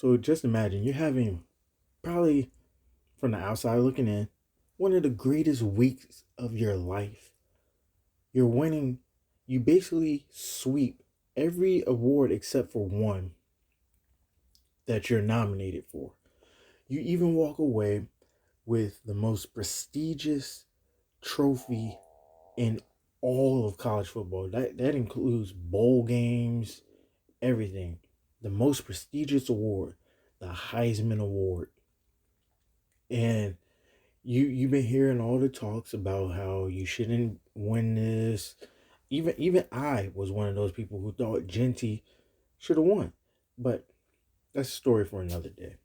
So just imagine you're having probably from the outside looking in one of the greatest weeks of your life. You're winning, you basically sweep every award except for one that you're nominated for. You even walk away with the most prestigious trophy in all of college football. That includes bowl games, everything. The most prestigious award, the Heisman Award. And you've been hearing all the talks about how you shouldn't win this. Even I was one of those people who thought Genty should have won. But that's a story for another day.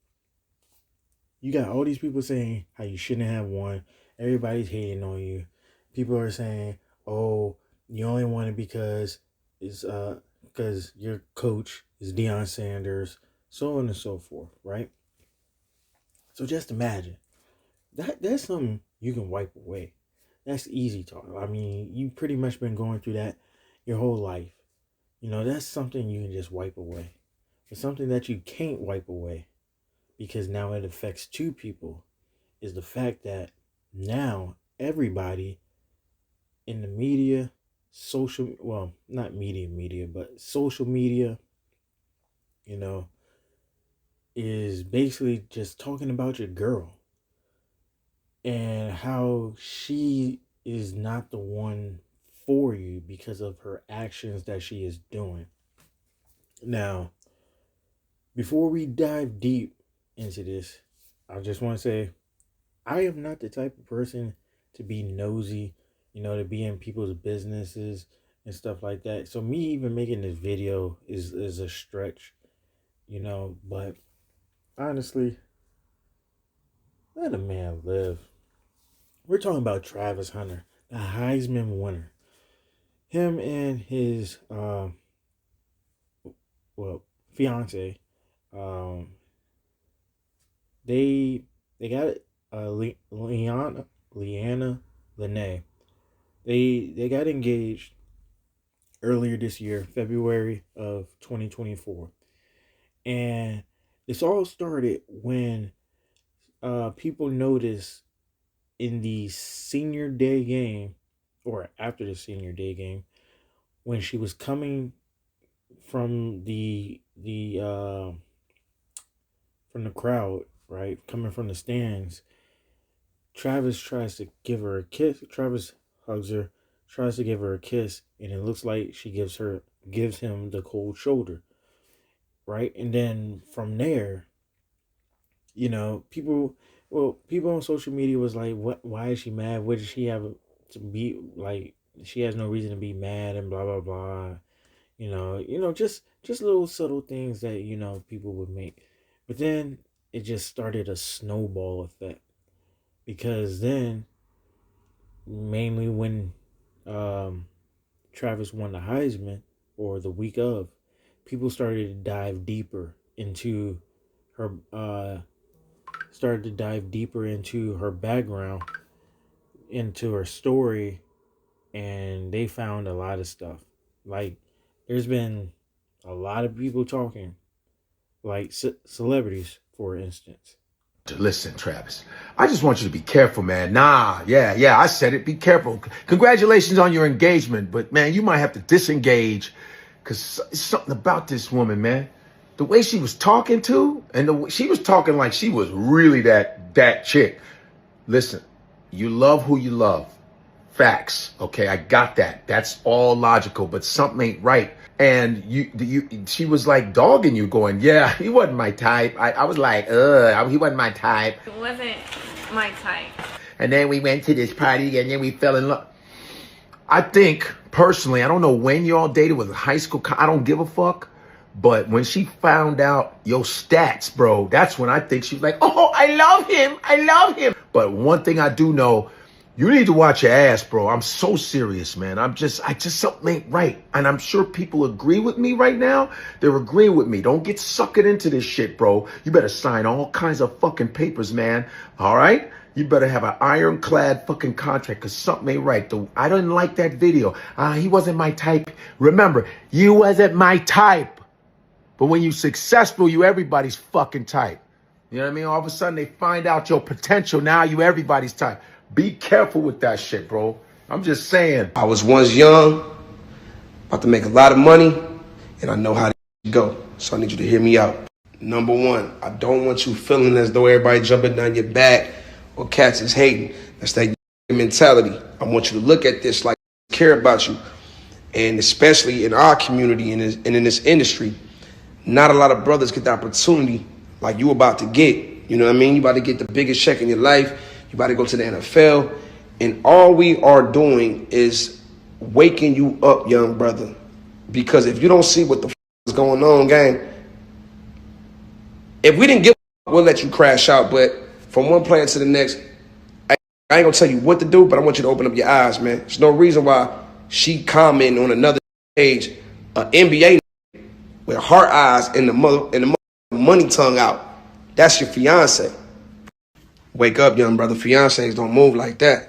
You got all these people saying how you shouldn't have won. Everybody's hating on you. People are saying, "Oh, you only won it because your coach is Deion Sanders," so on and so forth, right? So just imagine that's something you can wipe away. That's easy talk. I mean, you pretty much been going through that your whole life. That's something you can just wipe away. But something that you can't wipe away because now it affects two people is the fact that now everybody in the media, well, not media, but social media, you know, is basically just talking about your girl and how she is not the one for you because of her actions that she is doing. Now, before we dive deep into this, I just want to say I am not the type of person to be nosy, to be in people's businesses and stuff like that. So me even making this video is a stretch, but honestly, let a man live. We're talking about Travis Hunter, the Heisman winner. Him and his fiance, um they got Leanna Lene. They got engaged earlier this year, February of 2024. And this all started when people noticed in the senior day game or after the senior day game when she was coming from the crowd, right? Coming from the stands, Travis tries to give her a kiss. Travis hugs her, tries to give her a kiss, and it looks like she gives him the cold shoulder, right? And then from there, people on social media was like, "What? Why is she mad? What does she have to be like? She has no reason to be mad," and blah blah blah. Just little subtle things that people would make, but then it just started a snowball effect because then mainly when um, Travis won the Heisman or the week of, people started to dive deeper into her background, into her story, and they found a lot of stuff. Like there's been a lot of people talking, like celebrities, for instance. Listen, Travis, I just want you to be careful, man. Nah, yeah, I said it. Be careful. Congratulations on your engagement, but man, you might have to disengage because something about this woman, man. The way she was talking to, and she was talking like she was really that chick. Listen, you love who you love. Facts. Okay, I got that. That's all logical, but something ain't right. And she was like dogging you, going, "Yeah, he wasn't my type." I was like, he wasn't my type. It wasn't my type. And then we went to this party, and then we fell in love. I think personally, I don't know when y'all dated, was it high school? I don't give a fuck. But when she found out your stats, bro, that's when I think she was like, "Oh, I love him. I love him." But one thing I do know, you need to watch your ass, bro. I'm so serious, man. I just something ain't right. And I'm sure people agree with me right now. They're agreeing with me. Don't get suckered into this shit, bro. You better sign all kinds of fucking papers, man. All right? You better have an ironclad fucking contract because something ain't right. I didn't like that video. He wasn't my type. Remember, you wasn't my type. But when you successful, you everybody's fucking type. You know what I mean? All of a sudden they find out your potential. Now you everybody's type. Be careful with that shit, bro. I'm just saying. I was once young, about to make a lot of money, and I know how to go. So I need you to hear me out. Number one, I don't want you feeling as though everybody jumping down your back or cats is hating. That's that mentality. I want you to look at this like I care about you. And especially in our community and in this industry, not a lot of brothers get the opportunity like you about to get. You know what I mean? You about to get the biggest check in your life. You about to go to the NFL. And all we are doing is waking you up, young brother. Because if you don't see what the is going on, gang, if we didn't give a we'll let you crash out. But from one player to the next, I ain't gonna tell you what to do, but I want you to open up your eyes, man. There's no reason why she commenting on another page, an NBA with heart eyes and the money tongue out. That's your fiance. Wake up, young brother. Fiancés don't move like that.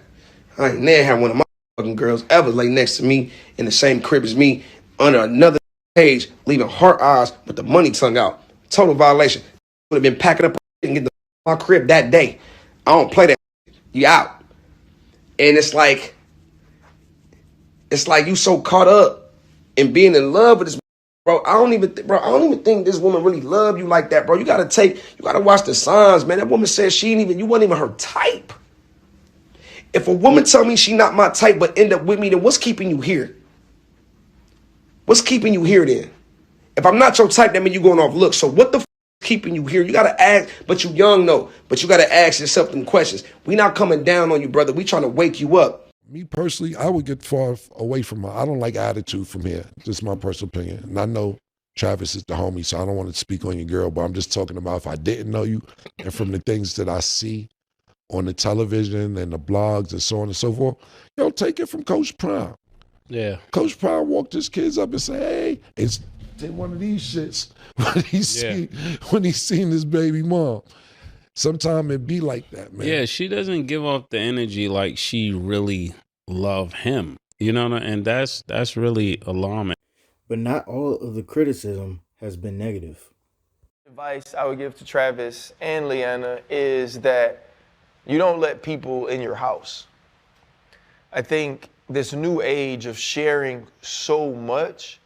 I ain't never had one of my fucking girls ever lay next to me in the same crib as me under another page, leaving heart eyes with the money tongue out. Total violation. Would have been packing up and getting my crib that day. I don't play that. You out. And it's like you so caught up in being in love with this, bro. I don't even think this woman really love you like that, bro. You gotta watch the signs, man. That woman said you wasn't even her type. If a woman tell me she not my type but end up with me, then what's keeping you here? What's keeping you here then? If I'm not your type, that means you going off looks. So what the keeping you here? You gotta ask, but you young though. But you gotta ask yourself them questions. We not coming down on you, brother. We trying to wake you up. Me personally, I would get far away from her. I don't like attitude from here. Just my personal opinion. And I know Travis is the homie, so I don't want to speak on your girl, but I'm just talking about if I didn't know you and from the things that I see on the television and the blogs and so on and so forth, yo, take it from Coach Prime. Yeah. Coach Prime walked his kids up and said, hey, it's did one of these shits when he seen his baby mom. Sometimes it be like that, man. Yeah, she doesn't give off the energy like she really love him. You know, and that's really alarming. But not all of the criticism has been negative. Advice I would give to Travis and Leanna is that you don't let people in your house. I think this new age of sharing so much,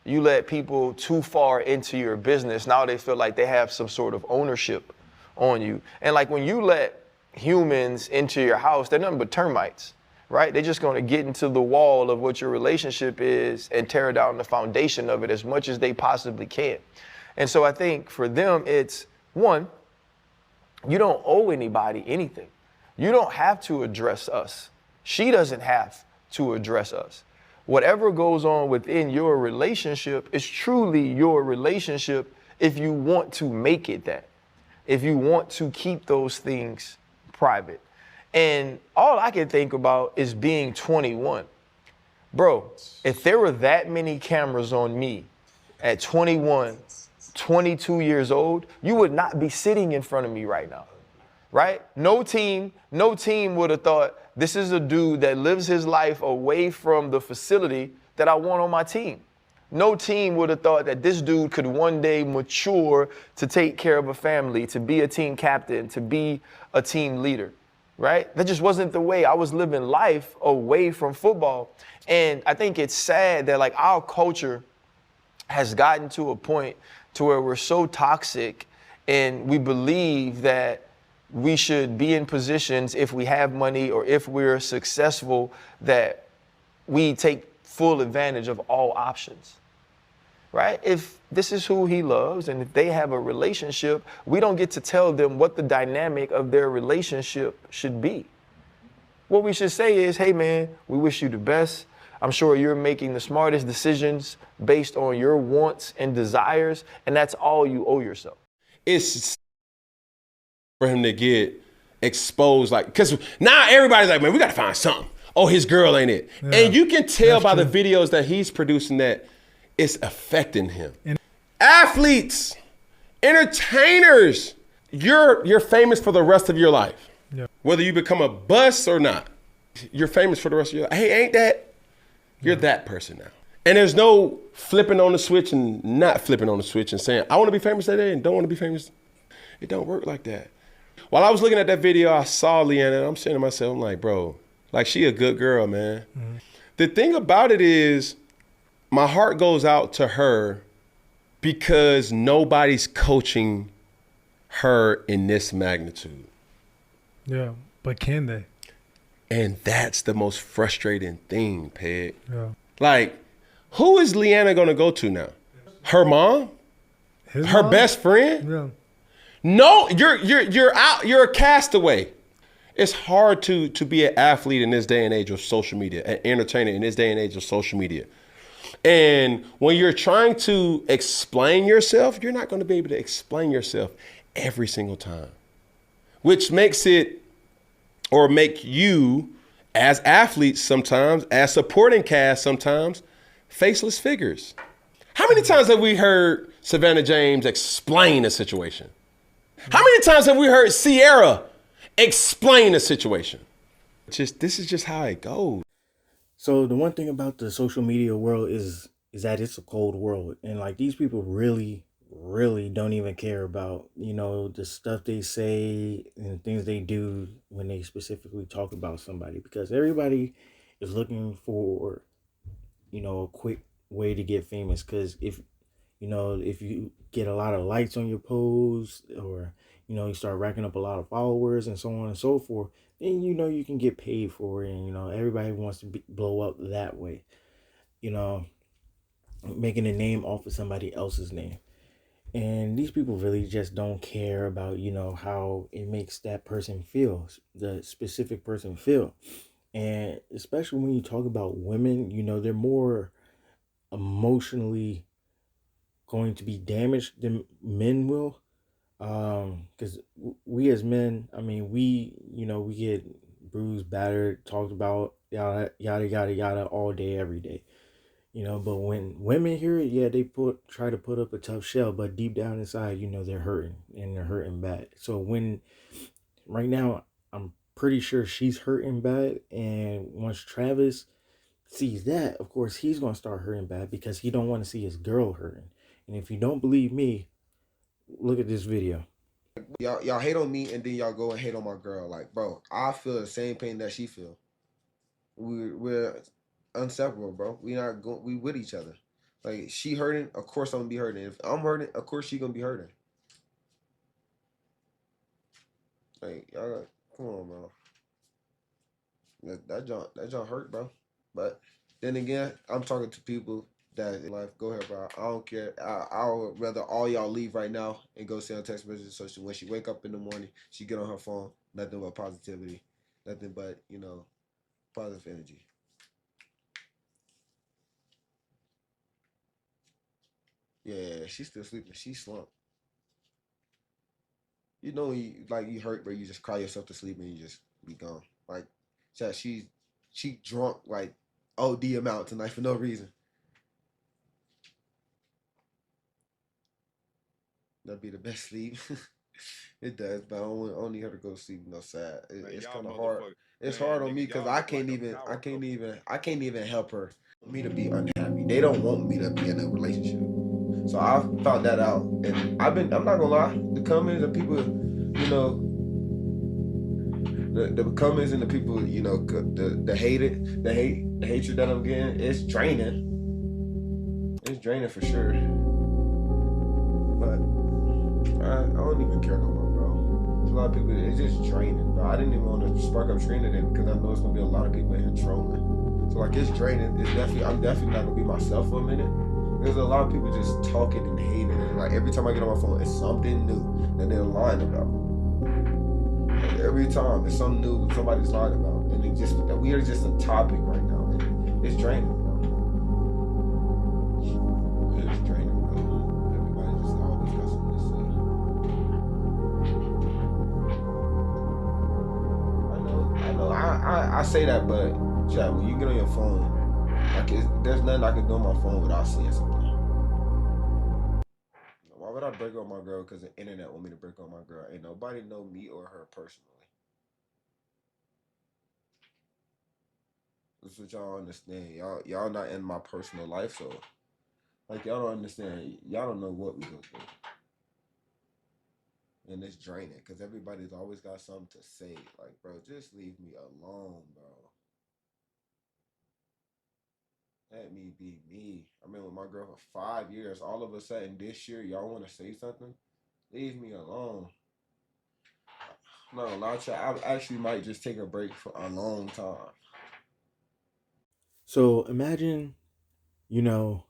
you let people too far into your business. Now they feel like they have some sort of ownership on you. And like when you let humans into your house, they're nothing but termites, right? They're just going to get into the wall of what your relationship is and tear down the foundation of it as much as they possibly can. And so I think for them, it's one, you don't owe anybody anything. You don't have to address us. She doesn't have to address us. Whatever goes on within your relationship is truly your relationship if you want to make it that. If you want to keep those things private. And all I can think about is being 21. Bro, if there were that many cameras on me at 21, 22 years old, you would not be sitting in front of me right now, right? No team would have thought this is a dude that lives his life away from the facility that I want on my team. No team would have thought that this dude could one day mature to take care of a family, to be a team captain, to be a team leader, right? That just wasn't the way I was living life away from football. And I think it's sad that like our culture has gotten to a point to where we're so toxic and we believe that we should be in positions if we have money or if we're successful that we take full advantage of all options, right? If this is who he loves and if they have a relationship, we don't get to tell them what the dynamic of their relationship should be. What we should say is, hey man, we wish you the best. I'm sure you're making the smartest decisions based on your wants and desires, and that's all you owe yourself. It's for him to get exposed, like, because now everybody's like, man, we got to find something. Oh, his girl ain't it. Yeah, and you can tell by the videos that he's producing that it's affecting him. Athletes, entertainers, you're famous for the rest of your life. Yeah. Whether you become a bust or not, you're famous for the rest of your life. Hey, ain't that? You're that person now. And there's no flipping on the switch and not flipping on the switch and saying, I want to be famous that day and don't want to be famous. It don't work like that. While I was looking at that video, I saw Leanna and I'm saying to myself, I'm like, bro, like she a good girl, man. Mm-hmm. The thing about it is my heart goes out to her because nobody's coaching her in this magnitude. Yeah, but can they? And that's the most frustrating thing, Peg. Yeah. Like, who is Leanna gonna go to now? Her mom? Her mom? best friend? Yeah. No, you're out. You're a castaway. It's hard to be an athlete in this day and age of social media, an entertainer in this day and age of social media. And when you're trying to explain yourself, you're not going to be able to explain yourself every single time, which makes it, or make you as athletes sometimes, as supporting cast sometimes, faceless figures. How many times have we heard Savannah James explain a situation? How many times have we heard Sierra explain a situation? This is just how it goes. So the one thing about the social media world is that it's a cold world, and like these people really don't even care about, you know, the stuff they say and things they do when they specifically talk about somebody, because everybody is looking for, you know, a quick way to get famous. Because if you get a lot of likes on your posts, or you know, you start racking up a lot of followers and so on and so forth, then you know you can get paid for it. And you know, everybody wants to blow up that way, you know, making a name off of somebody else's name. And these people really just don't care about, you know, how it makes that person feel, the specific person feel. And especially when you talk about women, you know, they're more emotionally going to be damaged than men will. Because we as men, I mean, we get bruised, battered, talked about, yada yada yada yada all day, every day. You know, but when women hear it, yeah, they try to put up a tough shell, but deep down inside, you know, they're hurting, and they're hurting bad. So right now, I'm pretty sure she's hurting bad, and once Travis sees that, of course, he's gonna start hurting bad because he don't want to see his girl hurting. And if you don't believe me, look at this video. Y'all hate on me and then y'all go and hate on my girl. Like, bro, I feel the same pain that she feel. We're inseparable, bro. We with each other. Like, she hurting, of course I'm gonna be hurting. If I'm hurting, of course she gonna be hurting. Like, y'all, come on, bro. That John hurt, bro. But then again, I'm talking to people that in life. Go ahead, bro. I don't care. I would rather all y'all leave right now and go send a text message. So when she wake up in the morning, she get on her phone, nothing but positivity, nothing but, you know, positive energy. Yeah, she's still sleeping. She slumped. You know, you hurt, but you just cry yourself to sleep and you just be gone. Like, she drunk like OD amount tonight for no reason. That'd be the best sleep. It does, but I don't need her to go to sleep no sad. It's kind of hard. It's hard on me because I can't even help her. Me to be unhappy. They don't want me to be in a relationship. So I found that out, and I'm not gonna lie. The comments of people, you know, the comments and the people, you know, the hatred that I'm getting, it's draining. It's draining for sure. But I don't even care no more, bro. There's a lot of people. It's just draining, bro. I didn't even want to spark up Trina then because I know it's gonna be a lot of people in here trolling. So like, it's draining. I'm definitely not gonna be myself for a minute. There's a lot of people just talking and hating, and like every time I get on my phone, it's something new that they're lying about. Like, every time it's something new that somebody's lying about, and we are just a topic right now, and it's draining, bro. It's draining, bro. Everybody just always got something to say. I know. I say that, but Chad, when you get on your phone, like, there's nothing I can do on my phone without seeing something. Why would I break up my girl because the internet want me to break up my girl? Ain't nobody know me or her personally. That's what y'all understand. Y'all not in my personal life, so like y'all don't understand. Y'all don't know what we go through. And it's draining because everybody's always got something to say. Like, bro, just leave me alone, bro. Let me be me. I've been with my girl for 5 years. All of a sudden this year, y'all want to say something? Leave me alone. I'm not gonna lie to you. I actually might just take a break for a long time. So imagine, you know,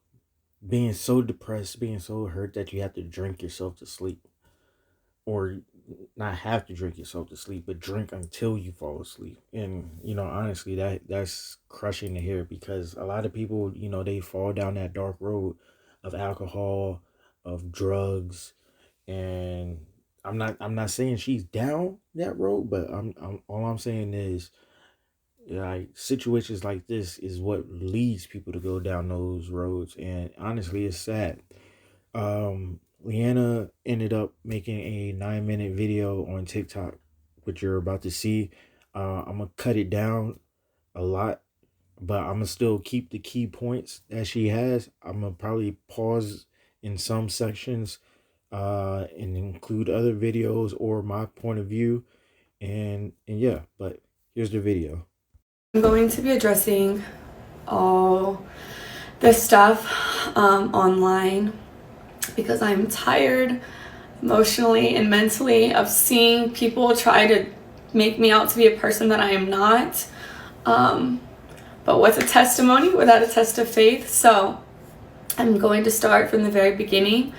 being so depressed, being so hurt that you have to drink yourself to sleep. Or not have to drink yourself to sleep, but drink until you fall asleep. And honestly, that's crushing to hear, because a lot of people, they fall down that dark road of alcohol, of drugs, and I'm not saying she's down that road, but I'm all I'm saying is, like, situations like this is what leads people to go down those roads. And honestly, it's sad. Leanna ended up making a 9-minute video on TikTok, which you're about to see. I'm gonna cut it down a lot, but I'm gonna still keep the key points that she has. I'm gonna probably pause in some sections, and include other videos or my point of view, and yeah. But here's the video. I'm going to be addressing all this stuff online because I'm tired emotionally and mentally of seeing people try to make me out to be a person that I am not. But what's a testimony without a test of faith? So I'm going to start from the very beginning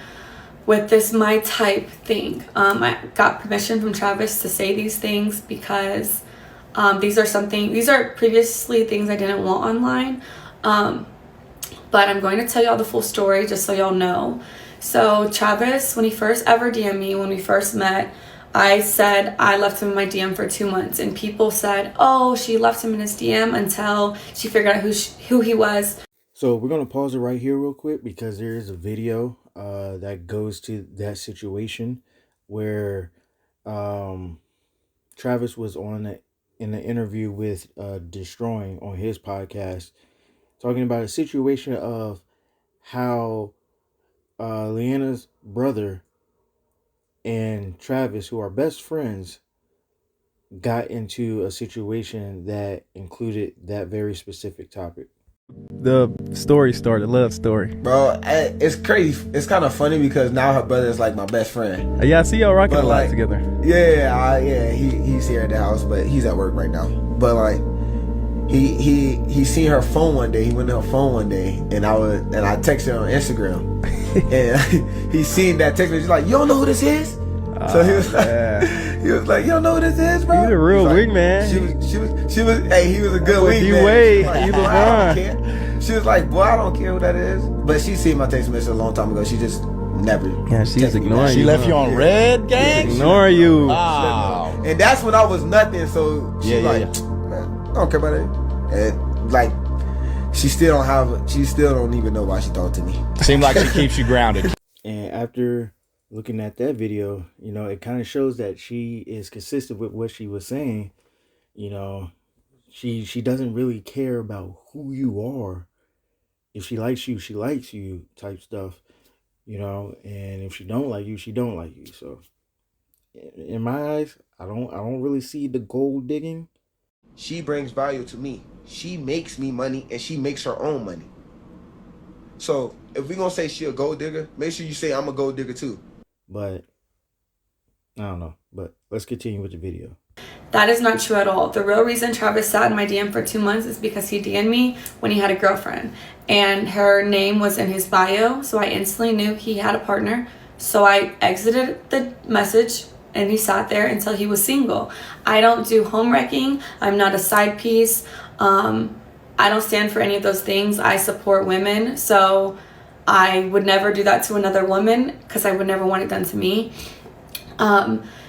with this my type thing. I got permission from Travis to say these things because these are previously things I didn't want online. But I'm going to tell y'all the full story just so y'all know. So Travis, when he first ever DM'd me, when we first met, I said I left him in my DM for 2 months, and people said, oh, she left him in his DM until she figured out who he was. So we're gonna pause it right here real quick, because there is a video that goes to that situation where Travis was in an interview with Destroying on his podcast, talking about a situation of how Leanna's brother and Travis, who are best friends, got into a situation that included that very specific topic. The story started, love story. Bro, it's crazy. It's kind of funny because now her brother is like my best friend. Yeah, I see y'all rocking a lot like, together. Yeah, he's here at the house, but he's at work right now. But like, he seen her phone one day. He went to her phone one day, and I texted her on Instagram, and he seen that text. He's like, "You don't know who this is?" So he was like, "You don't know who this is, bro?" He's a real like, wingman. She was. Hey, he was a good wingman. D-Wade, Like, you boy, I LeBron. don't care. She was like, "Boy, I don't care who that is." But she seen my text message a long time ago. She just never. Yeah, she's ignoring you. She left you on red, gang? Ignore you. Wow. And that's when I was nothing. So she man, I don't care about it. And like, she still don't even know why she talked to me. Seems like she keeps you grounded. And after looking at that video, it kind of shows that she is consistent with what she was saying. She doesn't really care about who you are. If she likes you, she likes you type stuff, and if she don't like you, she don't like you. So in my eyes, I don't really see the gold digging. She brings value to me. She makes me money, and she makes her own money. So if we gonna say she a gold digger, make sure you say I'm a gold digger too. But I don't know. But let's continue with the video. That is not true at all. The real reason Travis sat in my DM for 2 months is because he DM'd me when he had a girlfriend, and her name was in his bio, so I instantly knew he had a partner. So I exited the message, and he sat there until he was single. I don't do home wrecking. I'm not a side piece. I don't stand for any of those things. I support women, so I would never do that to another woman because I would never want it done to me.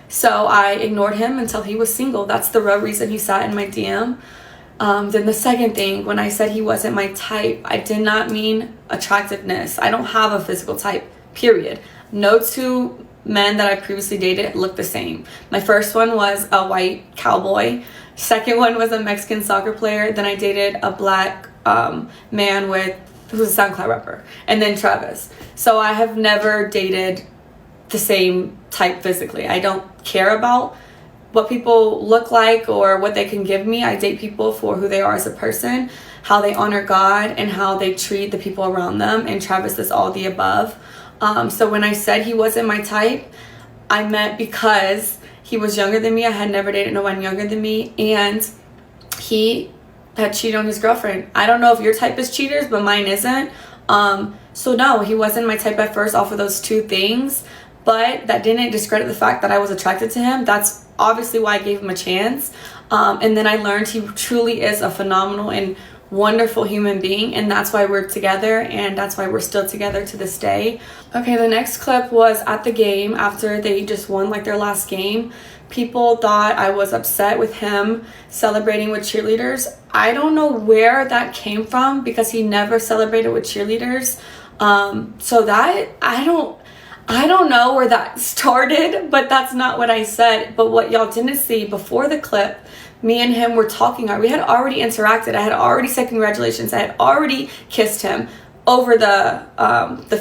So I ignored him until he was single. That's the real reason he sat in my DM. Then the second thing, when I said he wasn't my type, I did not mean attractiveness. I don't have a physical type, period. No two men that I previously dated looked the same. My first one was a white cowboy. Second one was a Mexican soccer player. Then I dated a black man who's a SoundCloud rapper. And then Travis. So I have never dated the same type physically. I don't care about what people look like or what they can give me. I date people for who they are as a person, how they honor God, and how they treat the people around them. And Travis is all the above. So when I said he wasn't my type, I meant because he was younger than me. I had never dated no one younger than me, and he had cheated on his girlfriend. I don't know if your type is cheaters, but mine isn't. So no, he wasn't my type at first off of those two things, but that didn't discredit the fact that I was attracted to him. That's obviously why I gave him a chance. And then I learned he truly is a phenomenal and wonderful human being, and that's why we're together, and that's why we're still together to this day. Okay, the next clip was at the game after they just won like their last game. People thought I was upset with him celebrating with cheerleaders. I don't know where that came from because he never celebrated with cheerleaders. So that I don't know where that started, but that's not what I said. But what y'all didn't see before the clip, me and him were talking. We had already interacted. I had already said congratulations. I had already kissed him over the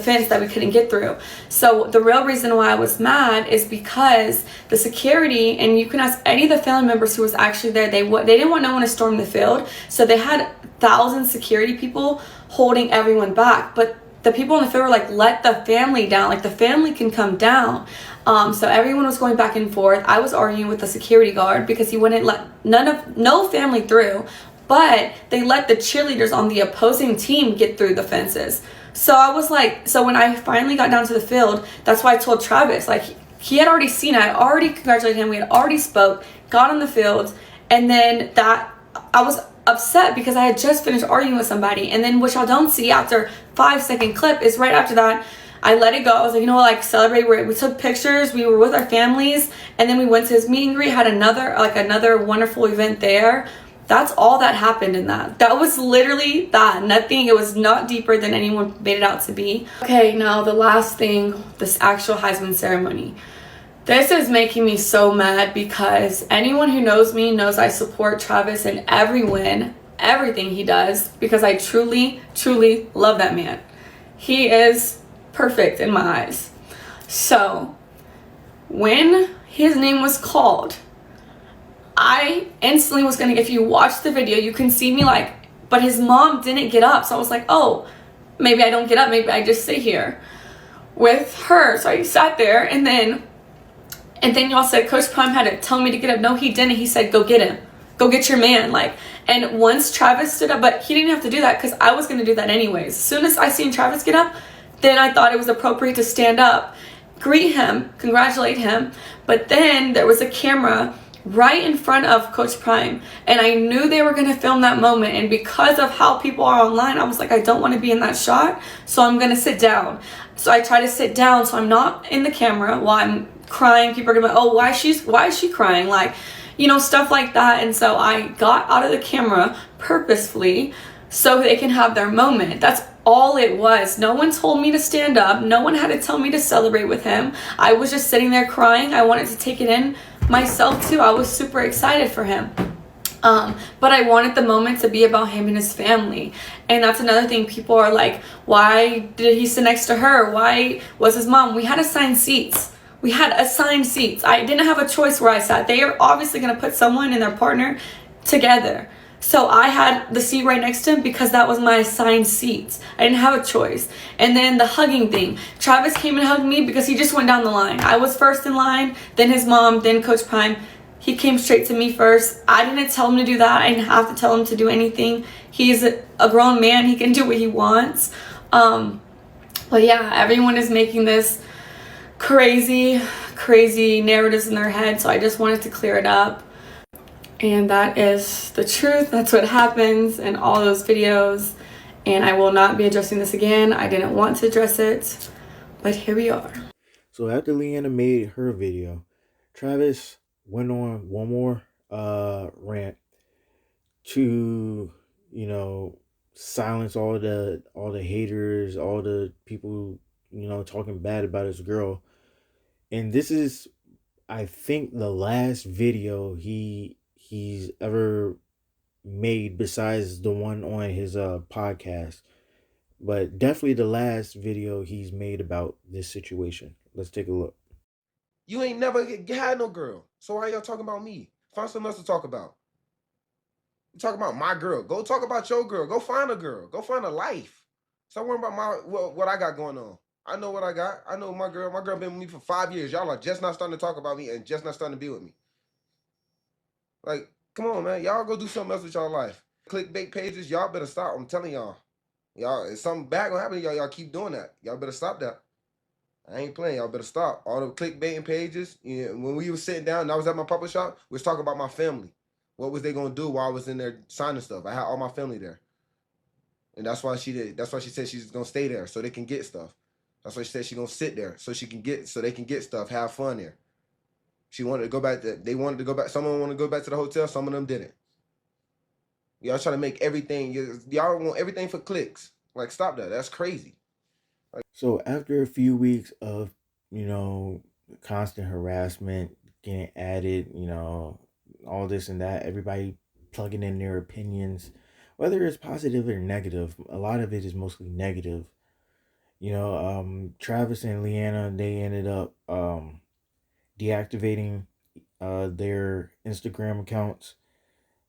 fence that we couldn't get through. So the real reason why I was mad is because the security, and you can ask any of the family members who was actually there, they didn't want no one to storm the field. So they had 1,000 security people holding everyone back. But the people in the field were like, let the family down. Like, the family can come down. So everyone was going back and forth. I was arguing with the security guard because he wouldn't let no family through, but they let the cheerleaders on the opposing team get through the fences. So I was like, so when I finally got down to the field, that's why I told Travis, like, he had already seen it. I had already congratulated him. We had already spoke, got on the field, and then that I was upset because I had just finished arguing with somebody. And then what y'all don't see after 5-second clip is right after that, I let it go. I was like, you know what, like, celebrate. We took pictures. We were with our families, and then we went to his meet and greet. Had another wonderful event there. That's all that happened in that. That was literally that. Nothing. It was not deeper than anyone made it out to be. Okay, now the last thing, this actual Heisman ceremony. This is making me so mad because anyone who knows me knows I support Travis in every win, everything he does, because I truly, truly love that man. He is perfect in my eyes. So when his name was called, I instantly was gonna, if you watch the video, you can see me like, but his mom didn't get up. So I was like, oh, maybe I don't get up. Maybe I just sit here with her. So I sat there, and then y'all said Coach Prime had to tell me to get up. No, he didn't. He said, go get him. Go get your man. Like, and once Travis stood up, but he didn't have to do that because I was gonna do that anyways. As soon as I seen Travis get up, then I thought it was appropriate to stand up, greet him, congratulate him. But then there was a camera right in front of Coach Prime, and I knew they were going to film that moment, and because of how people are online, I was like, I don't want to be in that shot, so I'm going to sit down. So I try to sit down so I'm not in the camera while I'm crying. People are going to be like, oh, why is she crying? Like, you know, stuff like that. And so I got out of the camera purposefully so they can have their moment. That's all it was. No one told me to stand up. No one had to tell me to celebrate with him. I was just sitting there crying. I wanted to take it in myself too. I was super excited for him. But I wanted the moment to be about him and his family. And that's another thing. People are like, why did he sit next to her? Why was his mom? We had assigned seats. I didn't have a choice where I sat. They are obviously going to put someone and their partner together. So I had the seat right next to him because that was my assigned seats. I didn't have a choice. And then the hugging thing. Travis came and hugged me because he just went down the line. I was first in line, then his mom, then Coach Prime. He came straight to me first. I didn't tell him to do that. I didn't have to tell him to do anything. He's a grown man. He can do what he wants. But yeah, everyone is making this crazy narratives in their head. So I just wanted to clear it up. And that is the truth. That's what happens in all those videos. And I will not be addressing this again. I didn't want to address it, but here we are. So after Leanna made her video, Travis went on one more rant to, you know, silence all the haters, all the people, you know, talking bad about his girl. And this is, I think, the last video he's ever made besides the one on his podcast. But definitely the last video he's made about this situation. Let's take a look. You ain't never had no girl. So why y'all talking about me? Find something else to talk about. You talk about my girl. Go talk about your girl. Go find a girl. Go find a life. Stop worrying about what I got going on. I know what I got. I know my girl. My girl been with me for 5 years. Y'all are just not starting to talk about me and just not starting to be with me. Like, come on, man. Y'all go do something else with y'all life. Clickbait pages, y'all better stop. I'm telling y'all. Y'all, if something bad gonna happen to y'all, y'all keep doing that. Y'all better stop that. I ain't playing. Y'all better stop. All the clickbaiting pages. You know, when we was sitting down and I was at my puppet shop, we was talking about my family. What was they gonna do while I was in there signing stuff? I had all my family there. And that's why she did. That's why she said she's gonna stay there so they can get stuff. That's why she said she's gonna sit there so they can get stuff, have fun there. She wanted to go back. They wanted to go back. Someone wanted to go back to the hotel. Some of them didn't. Y'all trying to make everything. Y'all want everything for clicks. Like, stop that. That's crazy. So after a few weeks of, constant harassment, getting added, all this and that, everybody plugging in their opinions, whether it's positive or negative, a lot of it is mostly negative. Travis and Leanna, they ended up deactivating their Instagram accounts.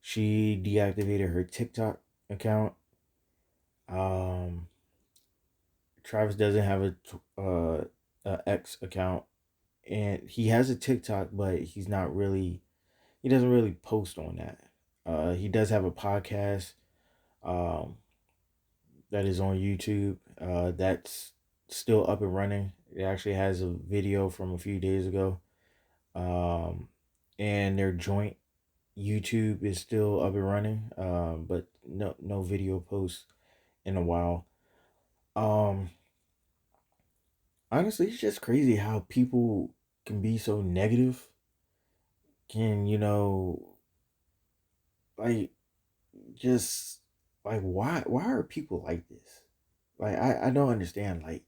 She deactivated her TikTok account. Um, Travis doesn't have a X account, and he has a TikTok, but he doesn't really post on that. He does have a podcast um, that is on YouTube. That's still up and running. It actually has a video from a few days ago. And their joint YouTube is still up and running. But no video posts in a while. Um, Honestly, it's just crazy how people can be so negative. Can, like, just like, why are people like this? Like, I don't understand. Like,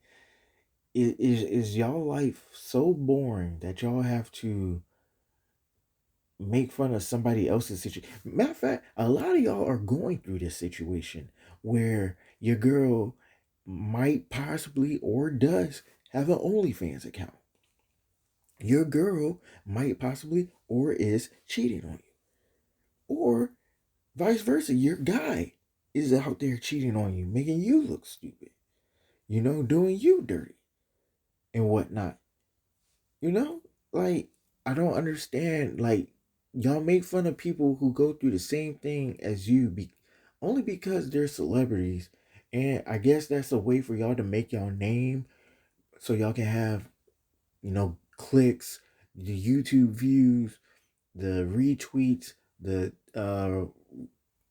is y'all life so boring that y'all have to make fun of somebody else's situation? Matter of fact, a lot of y'all are going through this situation where your girl might possibly or does have an OnlyFans account. Your girl might possibly or is cheating on you. Or vice versa, your guy is out there cheating on you, making you look stupid, doing you dirty and whatnot. You know, like, I don't understand. Like, y'all make fun of people who go through the same thing as you only because they're celebrities. And I guess that's a way for y'all to make y'all name so y'all can have, clicks, the YouTube views, the retweets, the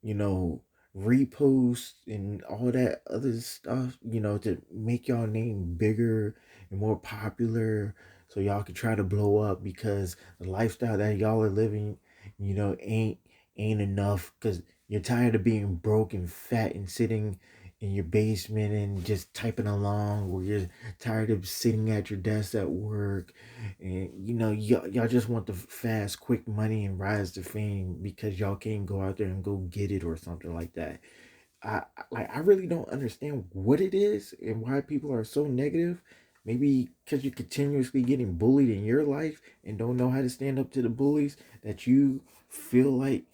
you know, reposts and all that other stuff, to make y'all name bigger and more popular so y'all can try to blow up because the lifestyle that y'all are living, ain't enough because you're tired of being broke and fat and sitting in your basement and just typing along, or you're tired of sitting at your desk at work, and y'all just want the fast quick money and rise to fame because y'all can't go out there and go get it or something like that. I really don't understand what it is and why people are so negative. Maybe because you're continuously getting bullied in your life and don't know how to stand up to the bullies, that you feel like,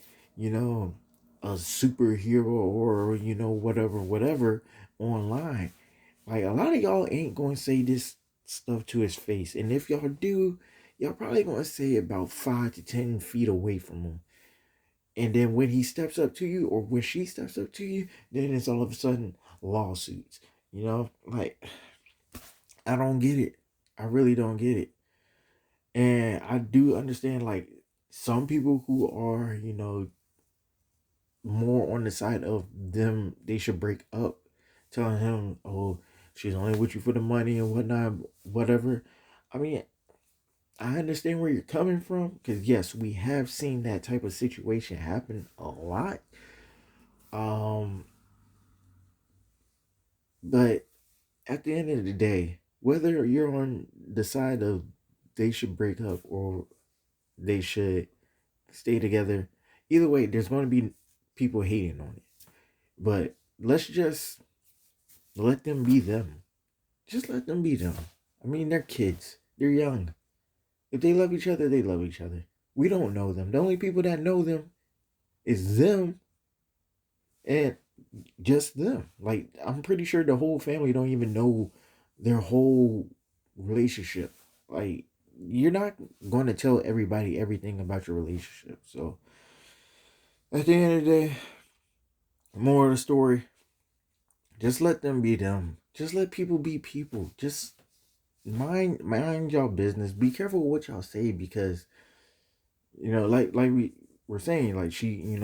a superhero or, whatever online. Like, a lot of y'all ain't going to say this stuff to his face. And if y'all do, y'all probably going to say it about 5 to 10 feet away from him. And then when he steps up to you or when she steps up to you, then it's all of a sudden lawsuits. Like, I don't get it. I really don't get it. And I do understand, like, some people who are, more on the side of them, they should break up, telling him, oh, she's only with you for the money and whatnot, whatever. I mean, I understand where you're coming from because, yes, we have seen that type of situation happen a lot. Um, but at the end of the day, whether you're on the side of they should break up or they should stay together. Either way, there's going to be people hating on it. But let's just let them be them. Just let them be them. I mean, they're kids. They're young. If they love each other, they love each other. We don't know them. The only people that know them is them and just them. Like, I'm pretty sure the whole family don't even know their whole relationship. Like, you're not going to tell everybody everything about your relationship. So, at the end of the day, more of the story, just let them be them. Just let people be people. Just mind y'all business. Be careful what y'all say because like we were saying, like she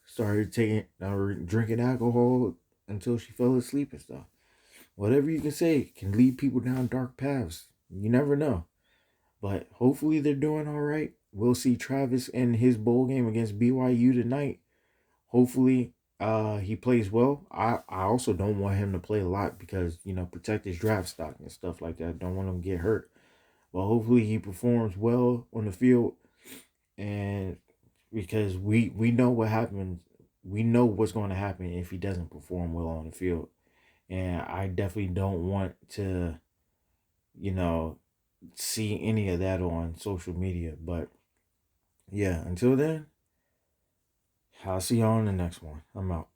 started taking or drinking alcohol until she fell asleep and stuff. Whatever you can say can lead people down dark paths. You never know. But hopefully they're doing all right. We'll see Travis in his bowl game against BYU tonight. Hopefully he plays well. I also don't want him to play a lot because, protect his draft stock and stuff like that. Don't want him to get hurt. But hopefully he performs well on the field. And because we know what happens. We know what's going to happen if he doesn't perform well on the field. And I definitely don't want to, see any of that on social media. But yeah, until then, I'll see y'all on the next one. I'm out.